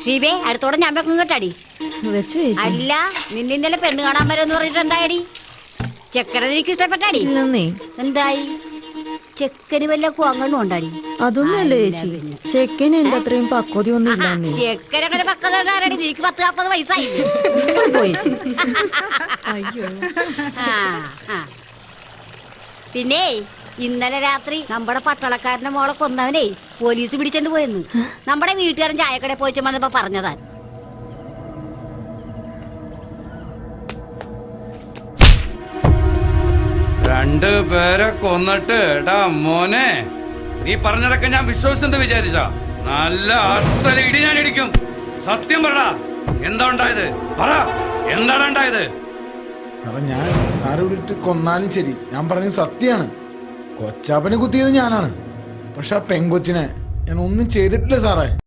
ഷീബേ അടുത്തോടെ ഞാൻ വെക്കും കേട്ടാടി. അല്ല നിന്നെ പെണ്ണ് കാണാൻ വരുമെന്ന് പറഞ്ഞിട്ട് എന്തായടി? ചെക്കനെ എനിക്ക് ഇഷ്ടപ്പെട്ടാടി. എന്തായി? ചെക്കന് വല്ല കുവങ്ങളും ഉണ്ടാടി? അതൊന്നുമല്ലേ ചേച്ചി, ചെക്കന് എന്റെ അത്രയും പക്വതയൊന്നും ഇല്ല. ചെക്കനങ്ങനെ പക്വത നീക്ക് 10-40 വയസ്സായി. പിന്നെ ഇന്നലെ രാത്രി നമ്മുടെ പട്ടാളക്കാരന്റെ മോളെ കൊന്നവനെ പോലീസ് പിടിച്ചോണ്ട് പോയെന്ന് നമ്മുടെ വീട്ടുകാരൻ ചായക്കടയിൽ പോയിച്ചു വന്നപ്പോ പറഞ്ഞതാ. രണ്ടുപേരെ കൊന്നിട്ട് എടാ മോനെ, നീ പറഞ്ഞതൊക്കെ ഞാൻ വിശ്വസിച്ചെന്ന് വിചാരിച്ച നല്ല അസല ഇടി ഞാൻ ഇടിക്കും. സത്യം പറടാ, എന്താ ഉണ്ടായത്? പറ, എന്താണ് ഉണ്ടായത്? സാറേ, ഞാൻ സാറ് വിളിട്ട് കൊന്നാലും ശരി, ഞാൻ പറഞ്ഞത് സത്യമാണ്. കൊച്ചാപ്പനെ കുത്തിയത് ഞാനാണ്. പക്ഷെ ആ പെങ്കൊച്ചിനെ ഞാൻ ഒന്നും ചെയ്തിട്ടില്ല സാറേ.